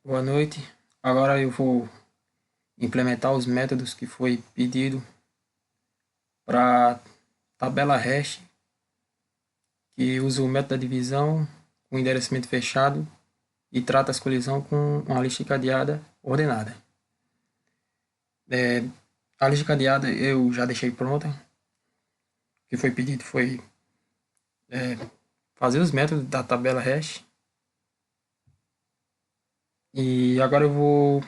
Boa noite. Agora eu vou implementar os métodos que foi pedido para tabela hash, que usa o método da divisão com endereçamento fechado e trata as colisões com uma lista cadeada ordenada. A lista cadeada eu já deixei pronta. O que foi pedido foi fazer os métodos da tabela hash. E agora eu vou.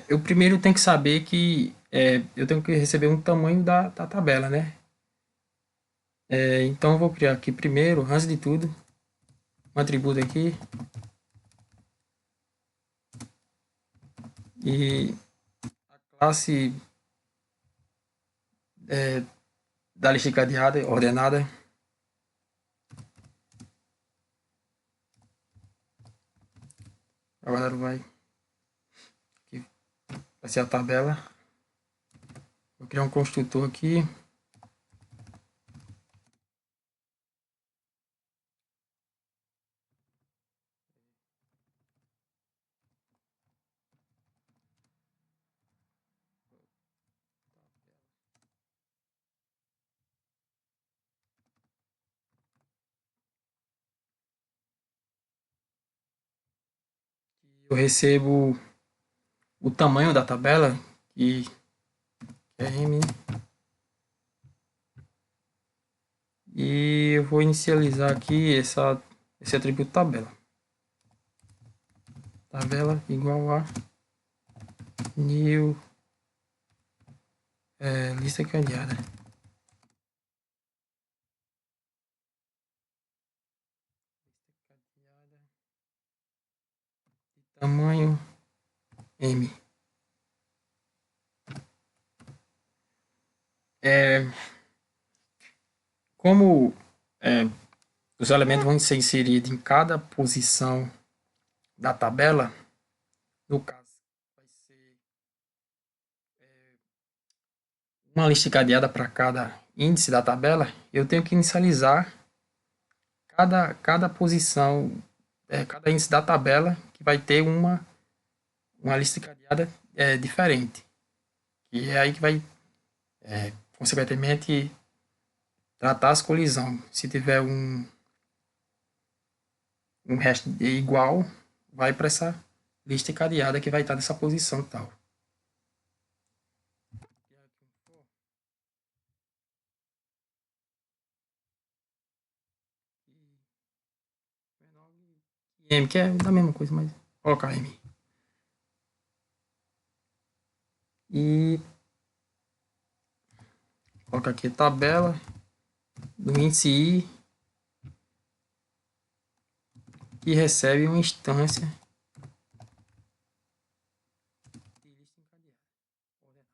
Eu primeiro tenho que saber que eu tenho que receber um tamanho da tabela, né? Então eu vou criar aqui primeiro, antes de tudo, um atributo aqui e a classe da lista cadeada ordenada. Agora aqui, vai ser a tabela. Vou criar um construtor aqui. Eu recebo o tamanho da tabela, que é M, e eu vou inicializar aqui esse atributo tabela. Tabela igual a new lista cadeada. Tamanho M. Como os elementos vão ser inseridos em cada posição da tabela, no caso, vai ser uma lista cadeada para cada índice da tabela, eu tenho que inicializar cada posição, cada índice da tabela, que vai ter uma lista cadeada diferente. E é aí que vai, consequentemente, tratar as colisões. Se tiver um resto igual, vai para essa lista cadeada que vai estar nessa posição tal. M, que é a mesma coisa, mas colocar M. E colocar aqui tabela do índice I, que recebe uma instância de lista encadeada.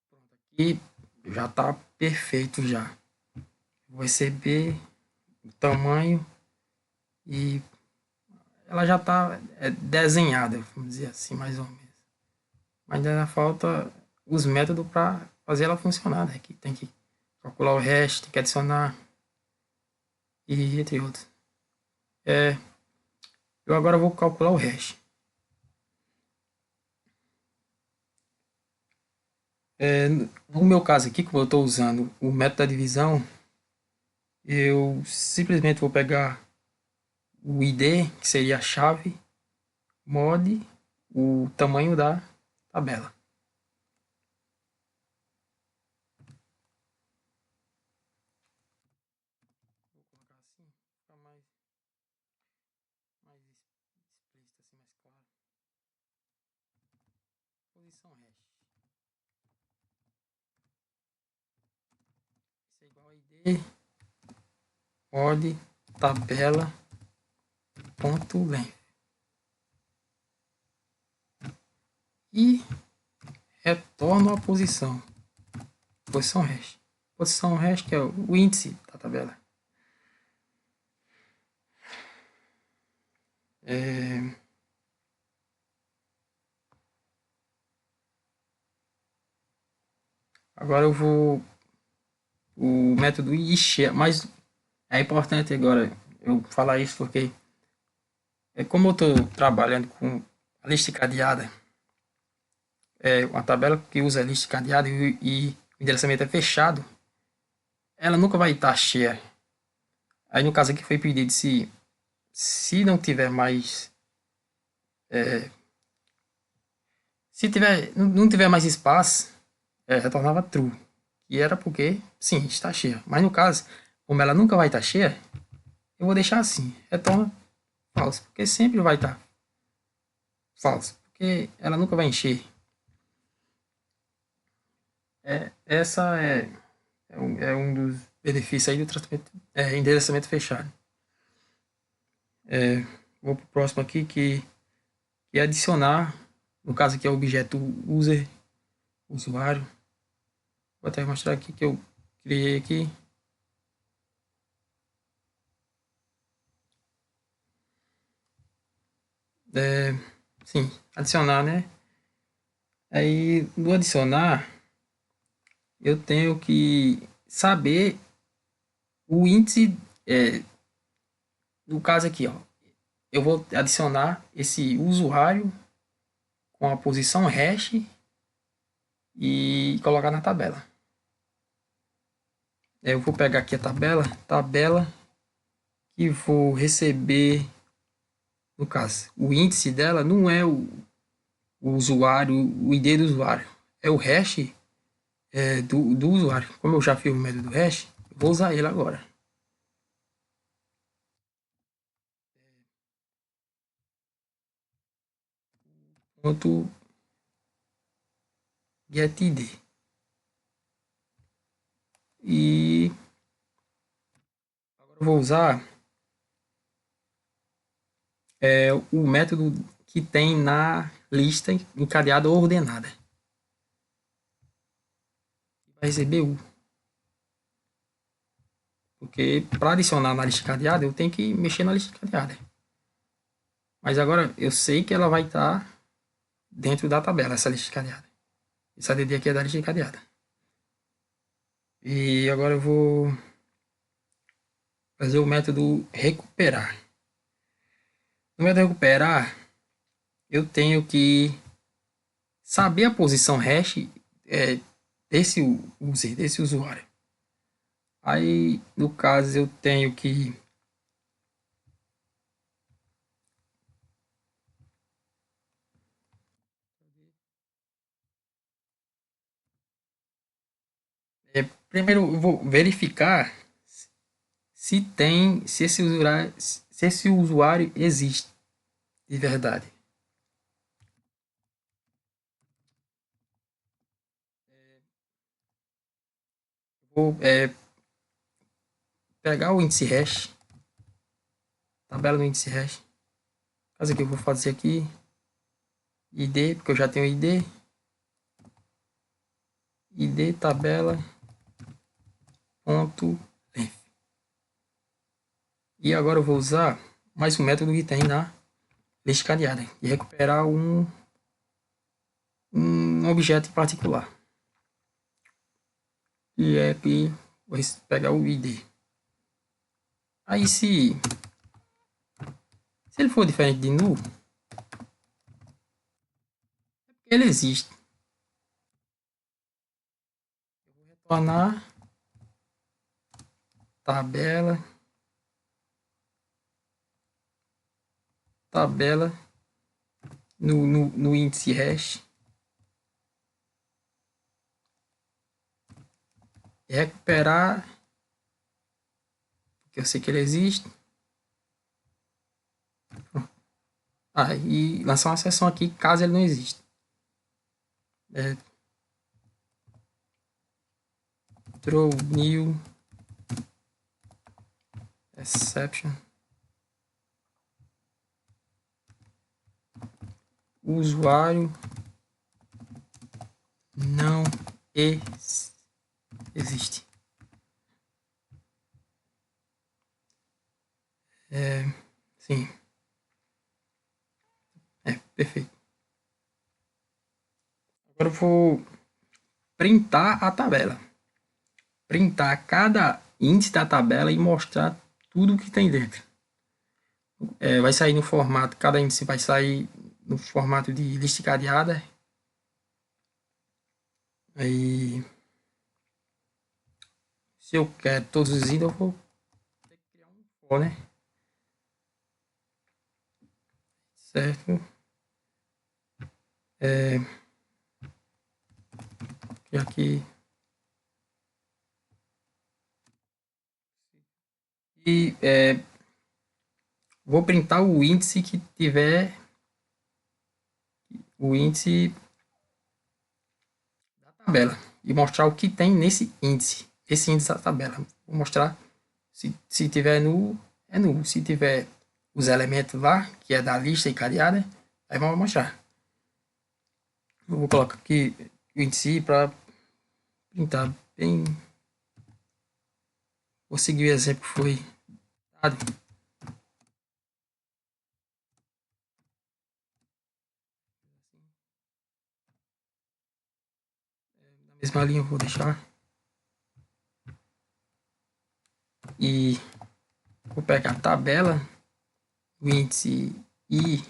Pronto, aqui já está perfeito já. Vou receber o tamanho e ela já está desenhada, vamos dizer assim, mais ou menos. Mas ainda falta os métodos para fazer ela funcionar, né? Que tem que calcular o hash, tem que adicionar e entre outros. Eu agora vou calcular o hash. No meu caso aqui, como eu estou usando o método da divisão, eu simplesmente vou pegar o ID, que seria a chave, mod, o tamanho da tabela. Vou colocar assim, ficar mais explícito, assim, mais claro. Posição hash. Isso é igual a ID, mod, tabela, ponto length. E retorno a posição. Posição hash. Posição hash que é o índice da tabela. Agora eu vou o método ixi, mas É importante agora eu falar isso porque é como eu estou trabalhando com a lista cadeada, é uma tabela que usa a lista cadeada e o endereçamento é fechado, ela nunca vai estar cheia. Aí no caso aqui foi pedido se não tiver mais se tiver não tiver mais espaço, retornava true. E era porque sim, está cheia. Mas no caso, como ela nunca vai estar cheia, eu vou deixar assim, retorna falso, porque sempre vai estar falso, porque ela nunca vai encher. Essa é um dos benefícios aí do tratamento, endereçamento fechado. Vou para o próximo aqui que é adicionar, no caso aqui é o objeto user, usuário. Vou até mostrar aqui que eu criei aqui. É, sim, adicionar, né? Aí no adicionar, eu tenho que saber o índice, no caso aqui, ó, eu vou adicionar esse usuário com a posição hash e colocar na tabela. Eu vou pegar aqui a tabela que vou receber, no caso, o índice dela não é o usuário, o ID do usuário, é o hash do usuário. Como eu já fiz o método hash, eu vou usar ele agora. Ponto getID. E agora eu vou usar o método que tem na lista encadeada ou ordenada. Vai receber U. Porque para adicionar na lista cadeada, eu tenho que mexer na lista cadeada. Mas agora eu sei que ela vai estar dentro da tabela, essa lista cadeada. Essa DD aqui é da lista cadeada. E agora eu vou fazer o método recuperar. No método recuperar, eu tenho que saber a posição hash desse user, desse usuário. Aí, no caso, eu tenho que primeiro eu vou verificar se esse usuário existe de verdade. Vou pegar o índice hash, tabela do índice hash. Caso que eu vou fazer aqui, ID, porque eu já tenho ID tabela ponto length. E agora eu vou usar mais um método que tem na lista cadeada e recuperar um objeto em particular. E é que vou pegar o ID. Aí se ele for diferente de null, ele existe. Eu vou retornar tabela no índice hash e recuperar, porque eu sei que ele existe. E lançar uma sessão aqui caso ele não exista. Throw new exception. O usuário não existe. Sim. Perfeito. Agora eu vou printar a tabela. Printar cada índice da tabela e mostrar tudo o que tem dentro. Vai sair no formato, cada índice vai sair no formato de lista cadeada. Aí, se eu quero todos os índices, eu vou ter que criar um for, né? Certo? E aqui. E vou printar o índice que tiver. O índice da tabela. E mostrar o que tem nesse índice. Esse índice da tabela. Vou mostrar se tiver nulo, é nulo. Se tiver os elementos lá, que é da lista e cadeada, aí vamos mostrar. Eu vou colocar aqui o índice para printar bem. Vou seguir o exemplo que foi dado. Na mesma linha eu vou deixar. E vou pegar a tabela, o índice e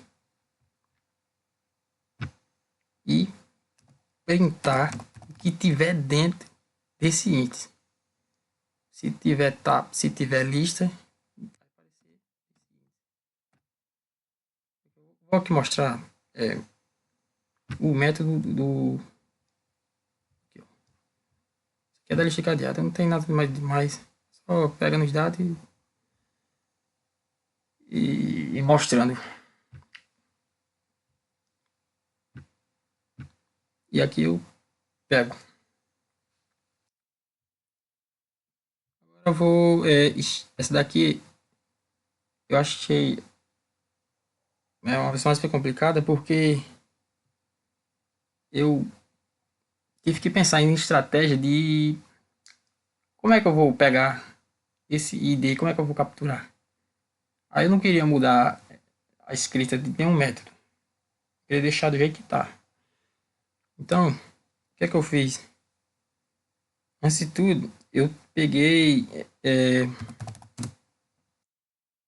printar o que tiver dentro desse índice. Se tiver lista, vou aqui mostrar o método do aqui, é da lista cadeada, não tem nada mais demais. Só pega nos dados e mostrando. E aqui eu pego. Agora eu vou. Essa daqui eu achei uma versão mais complicada porque eu tive que pensar em estratégia de como é que eu vou pegar esse ID, como é que eu vou capturar. Aí eu não queria mudar a escrita de nenhum método. Eu queria deixar do jeito que tá. Então, o que é que eu fiz? Antes de tudo, eu peguei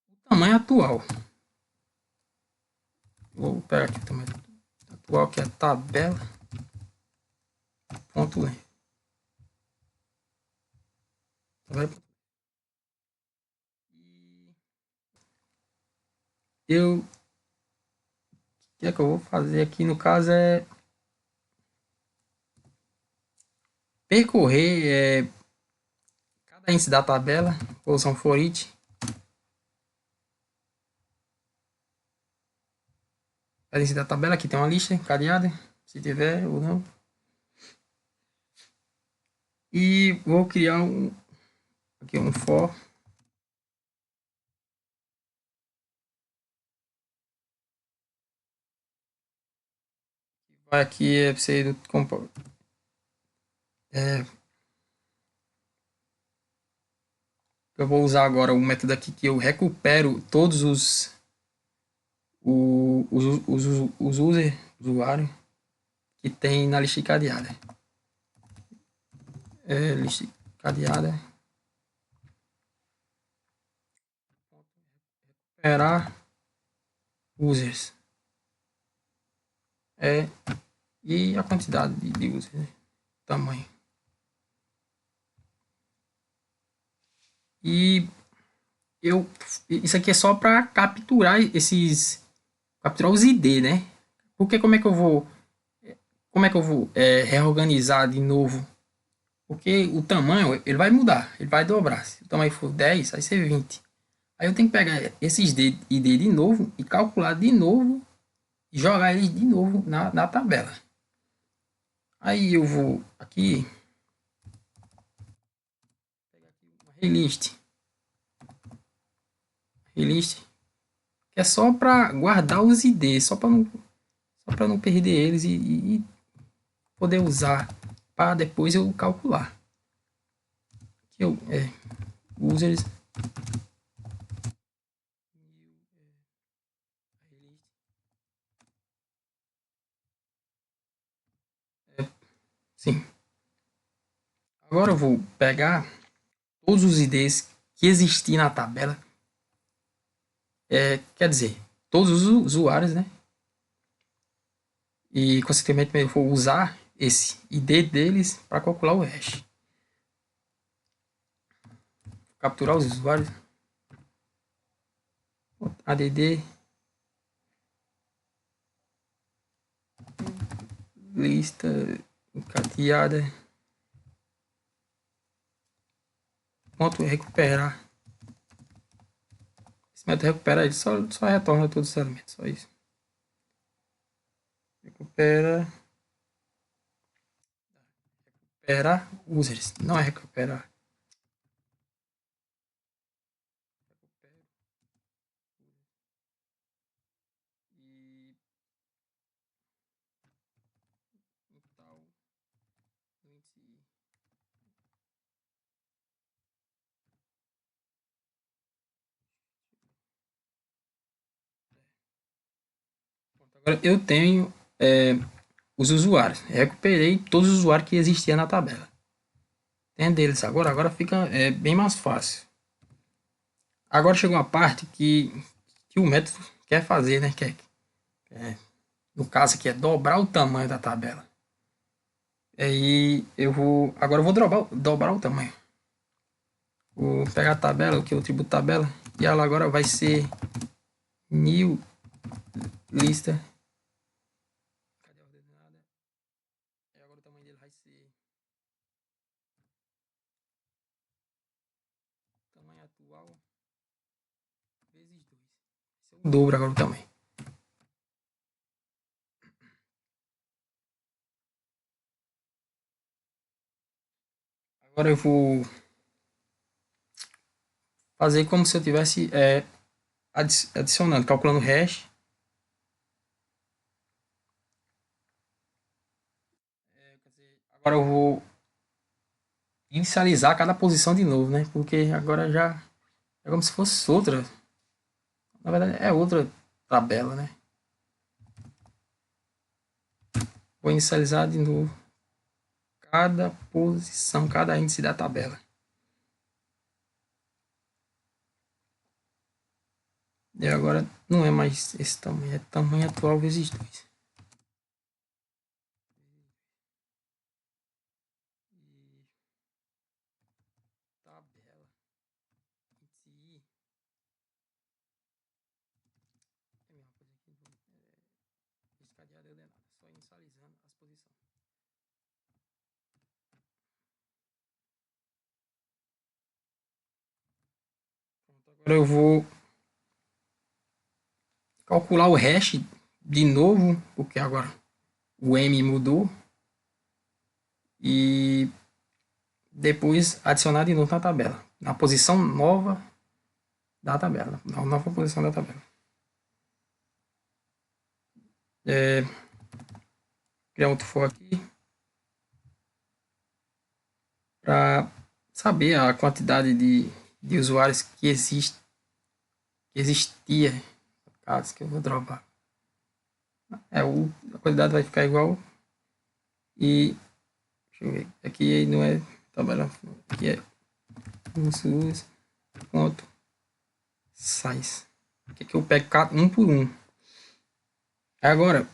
o tamanho atual. Vou pegar aqui o tamanho atual, que é a tabela. Ponto o que é que eu vou fazer aqui no caso é percorrer cada índice da tabela, vou usar um for each. Cada índice da tabela, aqui tem uma lista cadeada, se tiver ou não. E vou criar aqui um for. Vai aqui ser eu vou usar agora o método aqui que eu recupero todos os usuários que tem na lista cadeada. Lista cadeada. Recuperar users. E a quantidade de users, né? Tamanho. E isso aqui é só para capturar os ID, né? Porque como é que eu vou reorganizar de novo? Porque o tamanho ele vai mudar, ele vai dobrar. Se o tamanho for 10, vai ser 20. Aí eu tenho que pegar esses ID de novo e calcular de novo e jogar eles de novo na tabela. Aí eu vou aqui pegar aqui uma relist que é só para guardar os IDs, só para não perder eles e poder usar para depois eu calcular. Aqui eu users sim. Agora eu vou pegar todos os IDs que existem na tabela. Quer dizer, todos os usuários, né? E, consequentemente, eu vou usar esse ID deles para calcular o hash. Capturar os usuários. ADD lista encadeada. Ponto recuperar. Esse método recupera, ele só retorna todos os elementos, só isso. Recupera users, não é recuperar. Agora eu tenho os usuários. Recuperei todos os usuários que existiam na tabela. Tem deles agora fica bem mais fácil. Agora chegou uma parte que o método quer fazer, né? No caso aqui é dobrar o tamanho da tabela. Aí agora eu vou dobrar o tamanho. Vou pegar a tabela, o atributo tabela, e ela agora vai ser new lista. Cadê a ordenada? E agora o tamanho dele vai ser tamanho atual vezes 2. Vai ser o dobro agora o tamanho. Agora eu vou fazer como se eu tivesse adicionando, calculando o hash. Agora eu vou inicializar cada posição de novo, né? Porque agora já é como se fosse outra. Na verdade é outra tabela, né? Vou inicializar de novo cada posição, cada índice da tabela. E agora não é mais esse tamanho, é tamanho atual vezes 2. Tabela. Índice. É a mesma coisa aqui. Escadeada ordenada. Só inicializando as posições. Pronto, agora eu vou calcular o hash de novo, porque agora o M mudou. E depois adicionar de novo na tabela. Na posição nova da tabela. Na nova posição da tabela. Criar outro for aqui. Para saber a quantidade de usuários que existia. Caso que eu vou dropar. A quantidade vai ficar igual. E deixa eu ver. Aqui não é tabela. Aqui é ponto size. Aqui eu pego um por um. Agora,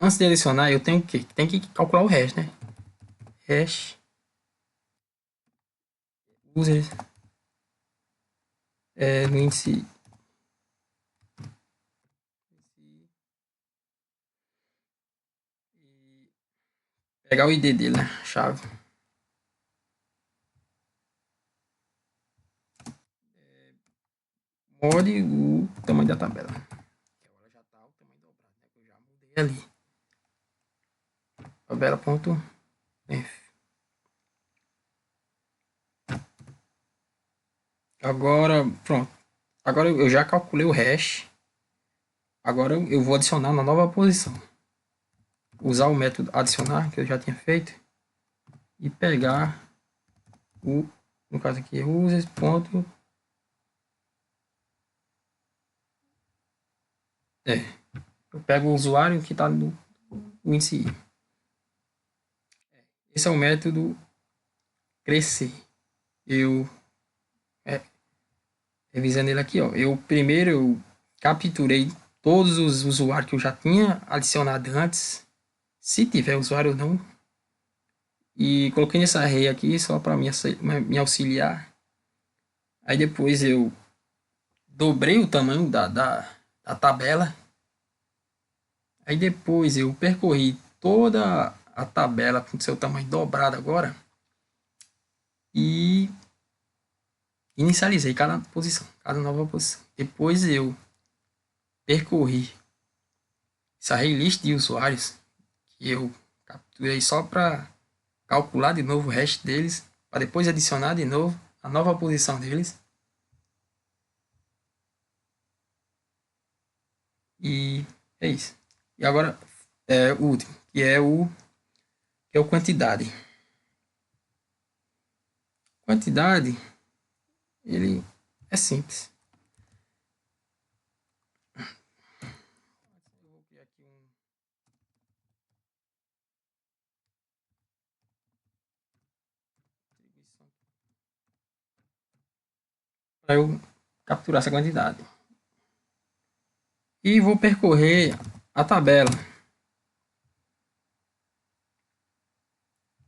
antes de adicionar, eu tenho o quê? Tem que calcular o hash, né? Hash users no índice pegar o ID dele, né? Chave. Mod o tamanho da tabela. Agora já tá o tamanho dobrado, né? Eu já mudei ali. Tabela.enf. Agora, pronto. Agora eu já calculei o hash. Agora eu vou adicionar na nova posição. Usar o método adicionar, que eu já tinha feito. E pegar no caso aqui, users. Eu pego o usuário que está no índice I. Esse é o método crescer. eu é, revisando ele aqui, ó, eu capturei todos os usuários que eu já tinha adicionado antes, se tiver usuário ou não, e coloquei nessa array aqui só para me auxiliar. Aí depois eu dobrei o tamanho da tabela. Aí depois eu percorri toda a tabela com seu tamanho dobrado agora e inicializei cada posição, cada nova posição. Depois eu percorri essa array list de usuários que eu capturei só para calcular de novo o hash deles, para depois adicionar de novo a nova posição deles. E é isso. E agora o último, que é o quantidade. Quantidade, ele é simples. Eu vou criar aqui para eu capturar essa quantidade. E vou percorrer a tabela.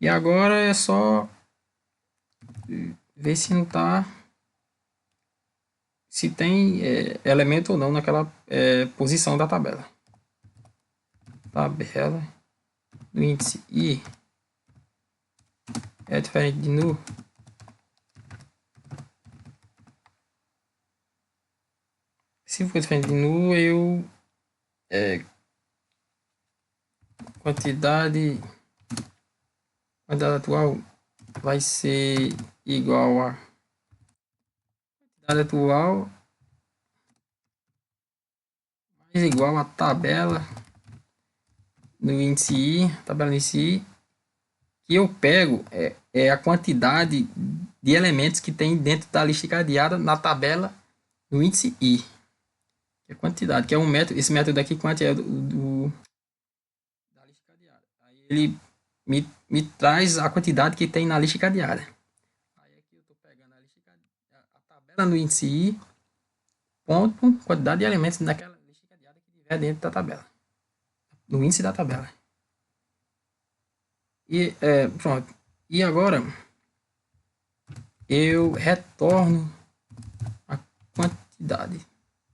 E agora é só ver se não tá, se tem elemento ou não naquela posição da tabela. Tabela do índice I é diferente de nu. Se for diferente de nu, eu quantidade atual vai ser igual a quantidade atual mais igual a tabela do índice I, tabela do índice I, que eu pego é a quantidade de elementos que tem dentro da lista cadeada na tabela do índice I. Que é quantidade, que é um método, esse método aqui quant é da lista cadeada. Aí ele me traz a quantidade que tem na lista cadeada. Aí aqui eu estou pegando a tabela no índice I, ponto, quantidade de elementos naquela lista cadeada que tiver dentro da tabela. No índice da tabela. E pronto. E agora eu retorno a quantidade.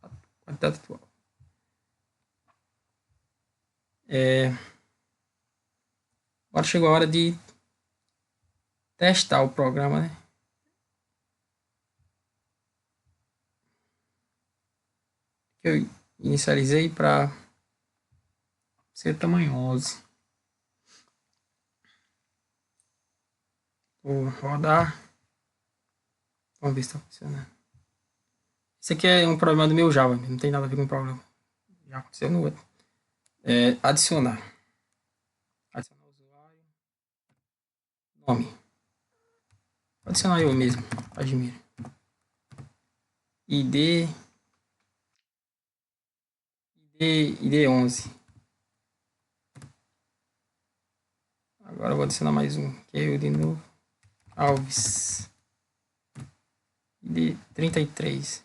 A quantidade atual. Agora chegou a hora de testar o programa, né? Que eu inicializei para ser tamanho 11. Vou rodar. Vamos ver se está funcionando. Isso aqui é um problema do meu Java, não tem nada a ver com o problema. Já aconteceu no outro. Adicionar. Adicionar usuário. Nome. Vou adicionar eu mesmo. Admiro. ID 11. Agora eu vou adicionar mais um. Que é eu de novo. Alves. ID 33.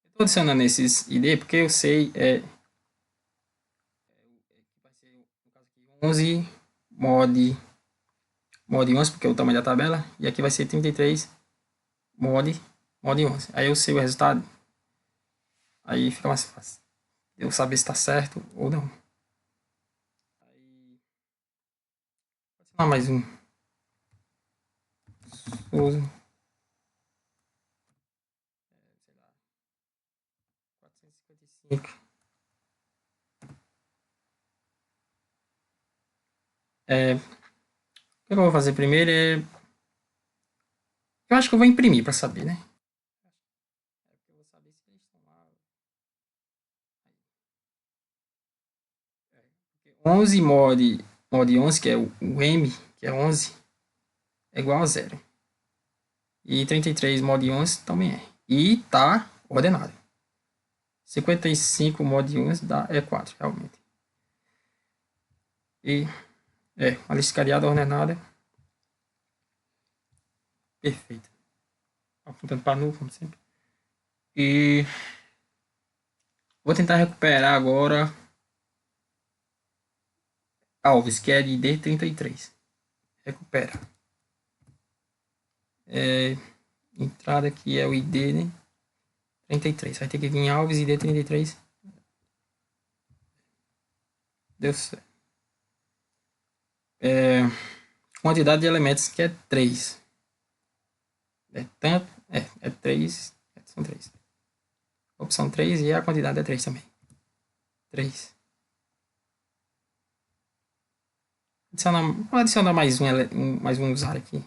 Estou adicionando esses ID porque eu sei vai ser no caso aqui 11 mod 11 porque é o tamanho da tabela e aqui vai ser 33 mod 11. Aí eu sei o resultado. Aí fica mais fácil eu saber se está certo ou não. Aí vou adicionar mais um. Souza. Sei lá. 455. O que eu vou fazer primeiro eu acho que eu vou imprimir para saber, né? Eu vou saber se eles estão lá. 11 mod 11, que é o M, que é 11, é igual a 0. E 33 mod 11 também é. E tá ordenado. 55 mod 11 dá 4, realmente. E uma lista cadeada ordenada. perfeita. Apontando para nu, como sempre. E vou tentar recuperar agora Alves, que é de D33. Recupera. Entrada aqui é o ID, né? 33. Vai ter que vir em Alves, ID 33. Deu certo. Quantidade de elementos que é 3. É 3. São 3. Opção 3 e a quantidade é 3 também. 3. Vou adicionar mais um usuário aqui.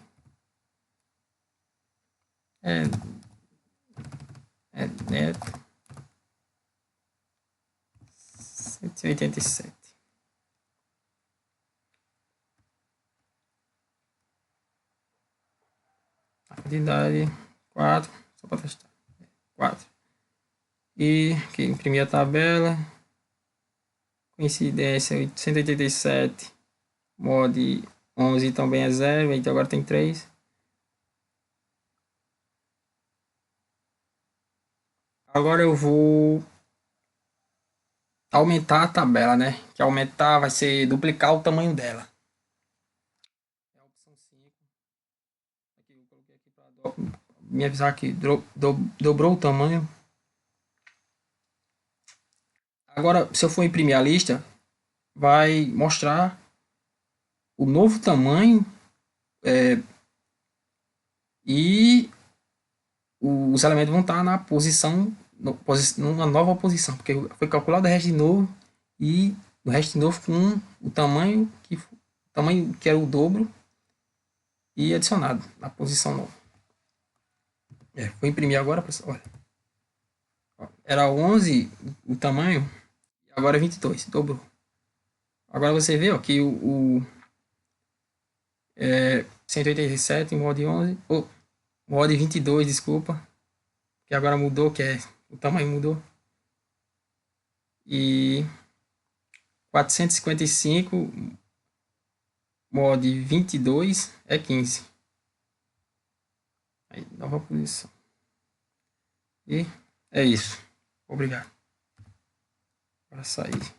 Neto 187. A quantidade 4. Só para testar. 4. E aqui imprimir a tabela. Coincidência 187. Mod 11 também é 0. Então agora tem 3. Agora eu vou aumentar a tabela, né? Que aumentar vai ser duplicar o tamanho dela. É a opção 5. Aqui eu coloquei aqui para me avisar que dobrou o tamanho. Agora, se eu for imprimir a lista, vai mostrar o novo tamanho e os elementos vão estar na posição, numa nova posição, porque foi calculado o resto de novo e o resto de novo com o tamanho que era o dobro e adicionado na posição nova. Vou imprimir agora, pessoal. Olha. Era 11 o tamanho, agora é 22, dobrou. Agora você vê ó, que o 187 mod 11, mod 22, desculpa, que agora mudou, o tamanho mudou. E 455 mod 22 é 15. Aí, nova posição. E é isso. Obrigado. Para sair.